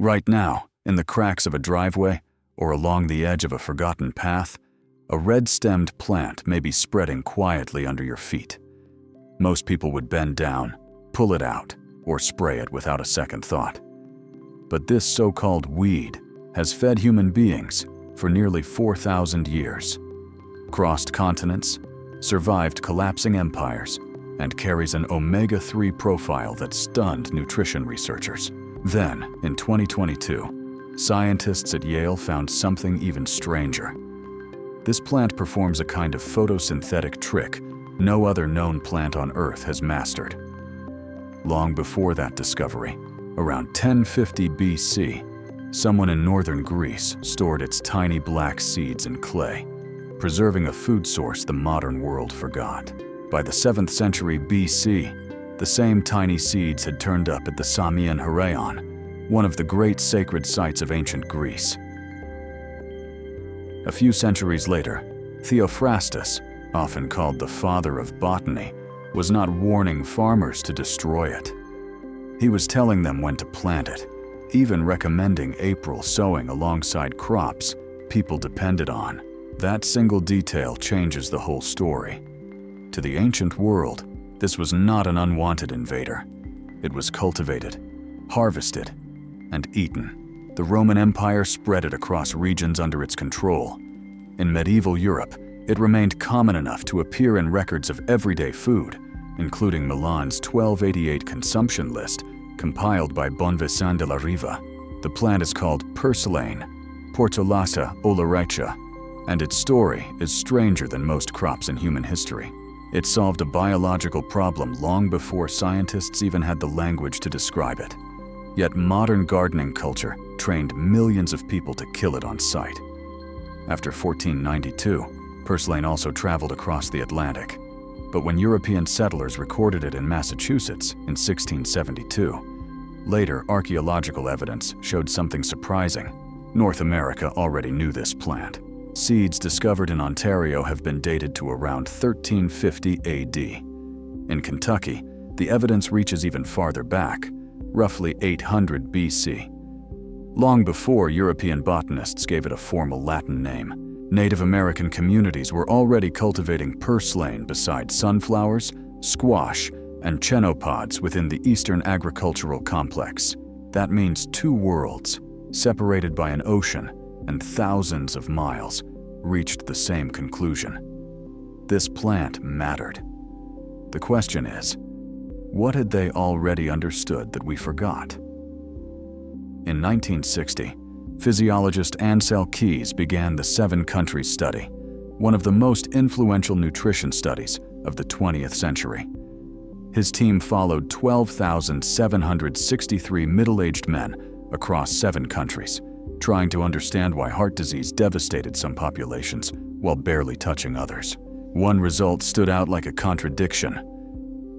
Right now, in the cracks of a driveway or along the edge of a forgotten path, a red-stemmed plant may be spreading quietly under your feet. Most people would bend down, pull it out, or spray it without a second thought. But this so-called weed has fed human beings for nearly 4,000 years, crossed continents, survived collapsing empires, and carries an omega-3 profile that stunned nutrition researchers. Then, in 2022, scientists at Yale found something even stranger. This plant performs a kind of photosynthetic trick no other known plant on Earth has mastered. Long before that discovery, around 1050 BC, someone in northern Greece stored its tiny black seeds in clay, preserving a food source the modern world forgot. By the 7th century BC, the same tiny seeds had turned up at the Samian Heraion, one of the great sacred sites of ancient Greece. A few centuries later, Theophrastus, often called the father of botany, was not warning farmers to destroy it. He was telling them when to plant it, even recommending April sowing alongside crops people depended on. That single detail changes the whole story. To the ancient world, this was not an unwanted invader. It was cultivated, harvested, and eaten. The Roman Empire spread it across regions under its control. In medieval Europe, it remained common enough to appear in records of everyday food, including Milan's 1288 consumption list, compiled by Bonvicin de la Riva. The plant is called purslane, Portulaca oleracea, and its story is stranger than most crops in human history. It solved a biological problem long before scientists even had the language to describe it. Yet modern gardening culture trained millions of people to kill it on sight. After 1492, purslane also traveled across the Atlantic. But when European settlers recorded it in Massachusetts in 1672, later archaeological evidence showed something surprising. North America already knew this plant. Seeds discovered in Ontario have been dated to around 1350 AD. In Kentucky, the evidence reaches even farther back, roughly 800 BC. Long before European botanists gave it a formal Latin name, Native American communities were already cultivating purslane beside sunflowers, squash, and chenopod's within the Eastern Agricultural Complex. That means two worlds, separated by an ocean and thousands of miles, reached the same conclusion. This plant mattered. The question is, what had they already understood that we forgot? In 1960, physiologist Ansel Keys began the 7 Countries study, one of the most influential nutrition studies of the 20th century. His team followed 12,763 middle-aged men across 7 countries, trying to understand why heart disease devastated some populations while barely touching others. One result stood out like a contradiction.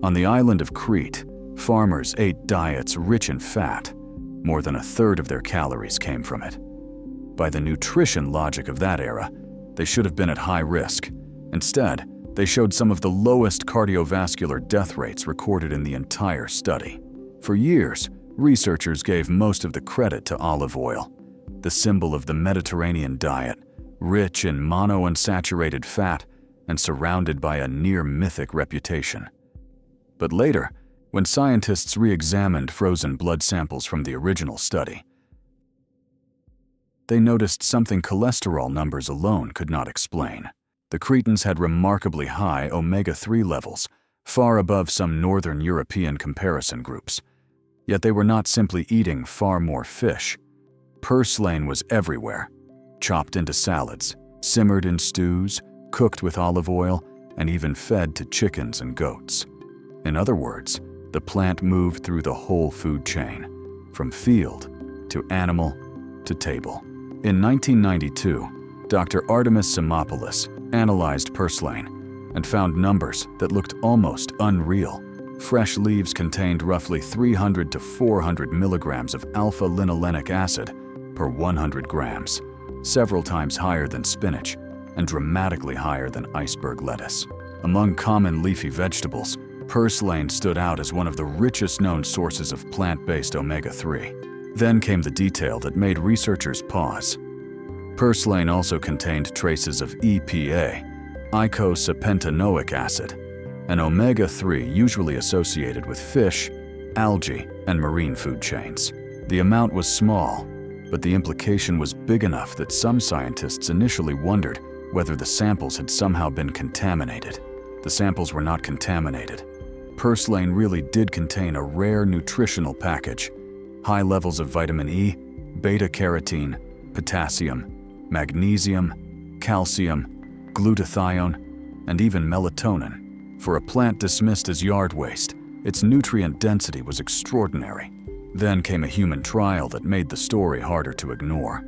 On the island of Crete, farmers ate diets rich in fat. More than a third of their calories came from it. By the nutrition logic of that era, they should have been at high risk. Instead, they showed some of the lowest cardiovascular death rates recorded in the entire study. For years, researchers gave most of the credit to olive oil, the symbol of the Mediterranean diet, rich in monounsaturated fat and surrounded by a near-mythic reputation. But later, when scientists re-examined frozen blood samples from the original study, they noticed something cholesterol numbers alone could not explain. The Cretans had remarkably high omega-3 levels, far above some northern European comparison groups. Yet they were not simply eating far more fish. Purslane was everywhere, chopped into salads, simmered in stews, cooked with olive oil, and even fed to chickens and goats. In other words, the plant moved through the whole food chain, from field to animal to table. In 1992, Dr. Artemis Simopoulos analyzed purslane and found numbers that looked almost unreal. Fresh leaves contained roughly 300 to 400 milligrams of alpha-linolenic acid per 100 grams, several times higher than spinach and dramatically higher than iceberg lettuce. Among common leafy vegetables, purslane stood out as one of the richest known sources of plant-based omega-3. Then came the detail that made researchers pause. Purslane also contained traces of EPA, eicosapentaenoic acid, an omega-3 usually associated with fish, algae, and marine food chains. The amount was small, but the implication was big enough that some scientists initially wondered whether the samples had somehow been contaminated. The samples were not contaminated. Purslane really did contain a rare nutritional package: high levels of vitamin E, beta-carotene, potassium, magnesium, calcium, glutathione, and even melatonin. For a plant dismissed as yard waste, its nutrient density was extraordinary. Then came a human trial that made the story harder to ignore.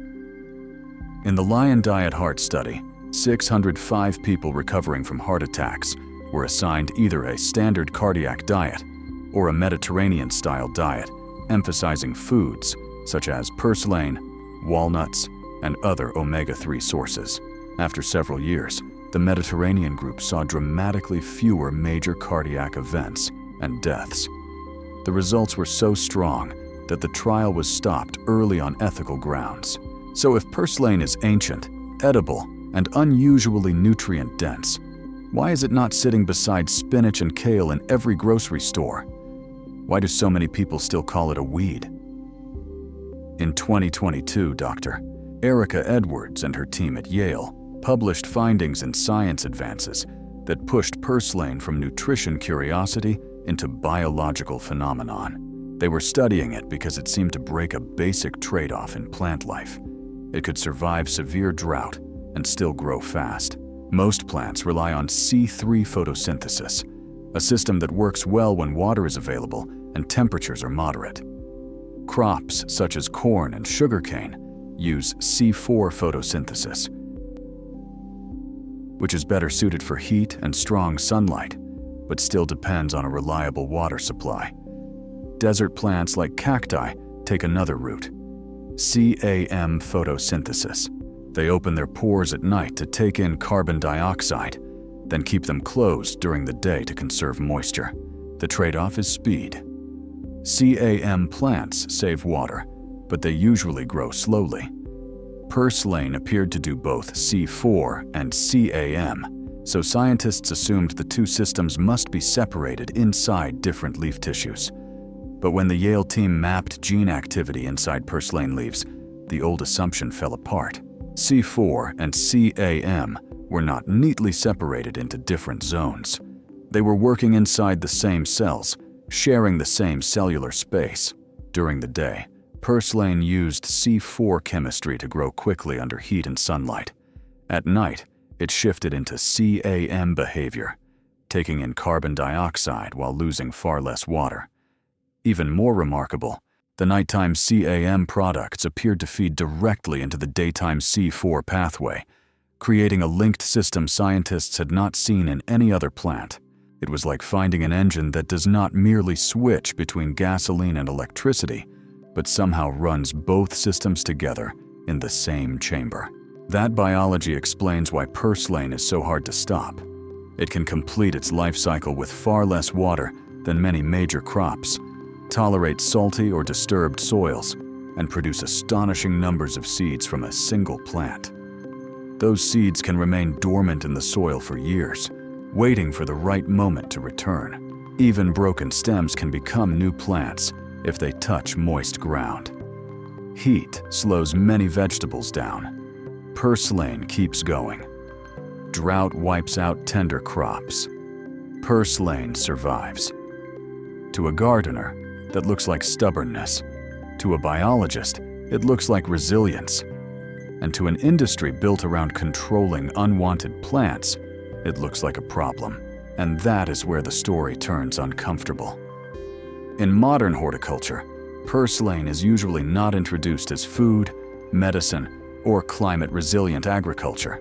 In the Lion Diet Heart Study, 605 people recovering from heart attacks were assigned either a standard cardiac diet or a Mediterranean-style diet, emphasizing foods such as purslane, walnuts, and other omega-3 sources. After several years, the Mediterranean group saw dramatically fewer major cardiac events and deaths. The results were so strong that the trial was stopped early on ethical grounds. So if purslane is ancient, edible, and unusually nutrient-dense, why is it not sitting beside spinach and kale in every grocery store? Why do so many people still call it a weed? In 2022, Dr. Erica Edwards and her team at Yale published findings in Science Advances that pushed purslane from nutrition curiosity into biological phenomenon. They were studying it because it seemed to break a basic trade-off in plant life. It could survive severe drought and still grow fast. Most plants rely on C3 photosynthesis, a system that works well when water is available and temperatures are moderate. Crops such as corn and sugarcane use C4 photosynthesis, which is better suited for heat and strong sunlight, but still depends on a reliable water supply. Desert plants like cacti take another route: CAM photosynthesis. They open their pores at night to take in carbon dioxide, then keep them closed during the day to conserve moisture. The trade-off is speed. CAM plants save water, but they usually grow slowly. Purslane appeared to do both C4 and CAM, so scientists assumed the two systems must be separated inside different leaf tissues. But when the Yale team mapped gene activity inside purslane leaves, the old assumption fell apart. C4 and CAM were not neatly separated into different zones. They were working inside the same cells, sharing the same cellular space. During the day, purslane used C4 chemistry to grow quickly under heat and sunlight. At night, it shifted into CAM behavior, taking in carbon dioxide while losing far less water. Even more remarkable, the nighttime CAM products appeared to feed directly into the daytime C4 pathway, creating a linked system scientists had not seen in any other plant. It was like finding an engine that does not merely switch between gasoline and electricity, but somehow runs both systems together in the same chamber. That biology explains why purslane is so hard to stop. It can complete its life cycle with far less water than many major crops, tolerate salty or disturbed soils, and produce astonishing numbers of seeds from a single plant. Those seeds can remain dormant in the soil for years, waiting for the right moment to return. Even broken stems can become new plants if they touch moist ground. Heat slows many vegetables down. Purslane keeps going. Drought wipes out tender crops. Purslane survives. To a gardener, that looks like stubbornness. To a biologist, it looks like resilience. And to an industry built around controlling unwanted plants, it looks like a problem. And that is where the story turns uncomfortable. In modern horticulture, purslane is usually not introduced as food, medicine, or climate-resilient agriculture.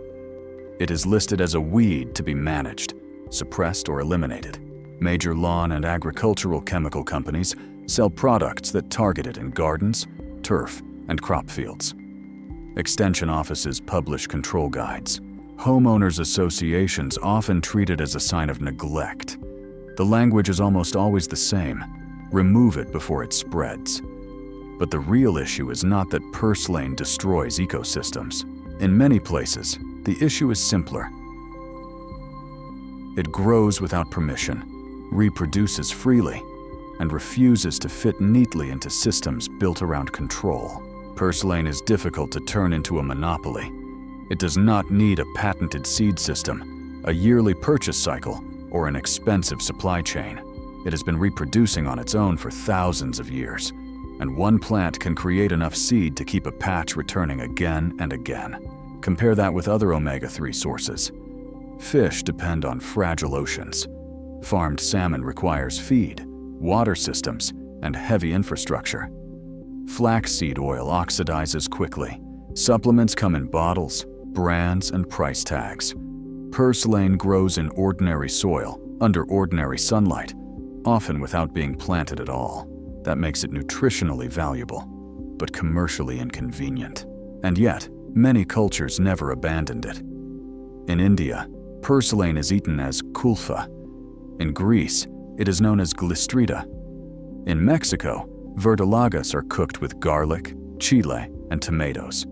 It is listed as a weed to be managed, suppressed, or eliminated. Major lawn and agricultural chemical companies sell products that target it in gardens, turf, and crop fields. Extension offices publish control guides. Homeowners associations often treat it as a sign of neglect. The language is almost always the same: remove it before it spreads. But the real issue is not that purslane destroys ecosystems. In many places, the issue is simpler. It grows without permission, reproduces freely, and refuses to fit neatly into systems built around control. Purslane is difficult to turn into a monopoly. It does not need a patented seed system, a yearly purchase cycle, or an expensive supply chain. It has been reproducing on its own for thousands of years, and one plant can create enough seed to keep a patch returning again and again. Compare that with other omega-3 sources. Fish depend on fragile oceans. Farmed salmon requires feed, water systems, and heavy infrastructure. Flaxseed oil oxidizes quickly. Supplements come in bottles, brands, and price tags. Purslane grows in ordinary soil, under ordinary sunlight, often without being planted at all. That makes it nutritionally valuable, but commercially inconvenient. And yet, many cultures never abandoned it. In India, purslane is eaten as kulfa. In Greece, it is known as glistrida. In Mexico, verdolagas are cooked with garlic, chile, and tomatoes.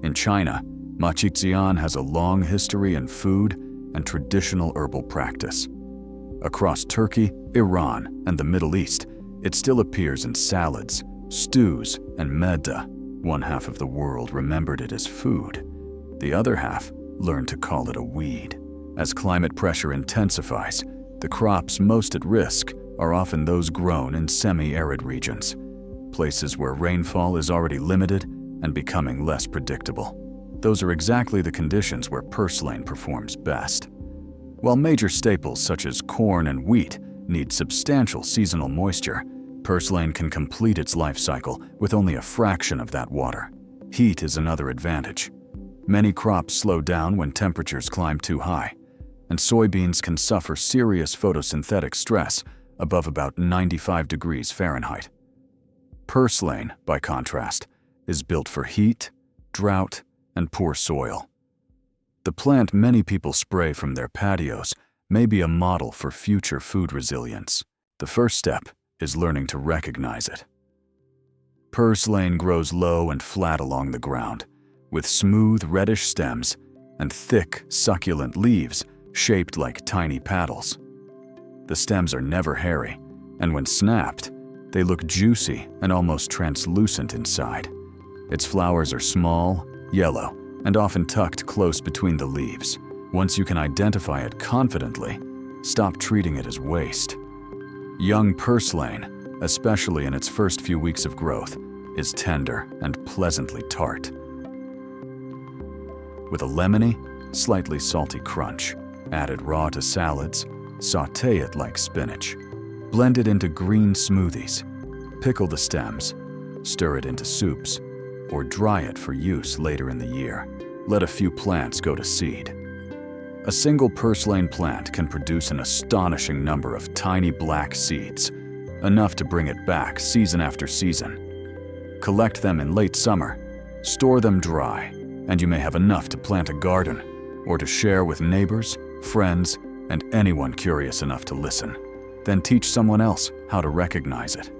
In China, maqizian has a long history in food and traditional herbal practice. Across Turkey, Iran, and the Middle East, it still appears in salads, stews, and medda. One half of the world remembered it as food. The other half learned to call it a weed. As climate pressure intensifies, the crops most at risk are often those grown in semi-arid regions, places where rainfall is already limited and becoming less predictable. Those are exactly the conditions where purslane performs best. While major staples such as corn and wheat need substantial seasonal moisture, purslane can complete its life cycle with only a fraction of that water. Heat is another advantage. Many crops slow down when temperatures climb too high, and soybeans can suffer serious photosynthetic stress above about 95 degrees Fahrenheit. Purslane, by contrast, is built for heat, drought, and poor soil. The plant many people spray from their patios may be a model for future food resilience. The first step is learning to recognize it. Purslane grows low and flat along the ground, with smooth reddish stems and thick, succulent leaves shaped like tiny paddles. The stems are never hairy, and when snapped, they look juicy and almost translucent inside. Its flowers are small, yellow, and often tucked close between the leaves. Once you can identify it confidently, stop treating it as waste. Young purslane, especially in its first few weeks of growth, is tender and pleasantly tart, with a lemony, slightly salty crunch. Added raw to salads, sauté it like spinach. Blend it into green smoothies. Pickle the stems, stir it into soups, or dry it for use later in the year. Let a few plants go to seed. A single purslane plant can produce an astonishing number of tiny black seeds, enough to bring it back season after season. Collect them in late summer, store them dry, and you may have enough to plant a garden or to share with neighbors, friends, and anyone curious enough to listen. Then teach someone else how to recognize it.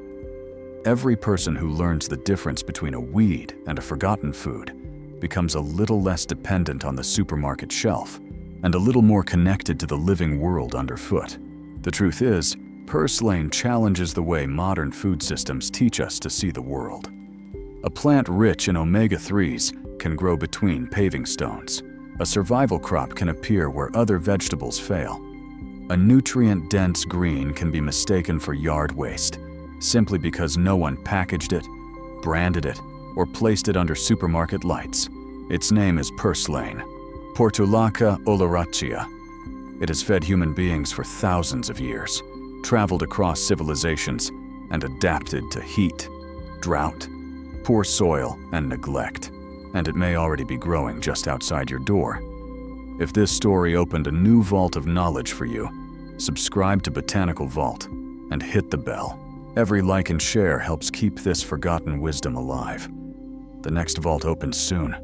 Every person who learns the difference between a weed and a forgotten food becomes a little less dependent on the supermarket shelf and a little more connected to the living world underfoot. The truth is, purslane challenges the way modern food systems teach us to see the world. A plant rich in omega-3s can grow between paving stones. A survival crop can appear where other vegetables fail. A nutrient-dense green can be mistaken for yard waste, simply because no one packaged it, branded it, or placed it under supermarket lights. Its name is purslane, Portulaca oleracea. It has fed human beings for thousands of years, traveled across civilizations, and adapted to heat, drought, poor soil, and neglect. And it may already be growing just outside your door. If this story opened a new vault of knowledge for you, subscribe to Botanical Vault and hit the bell. Every like and share helps keep this forgotten wisdom alive. The next vault opens soon.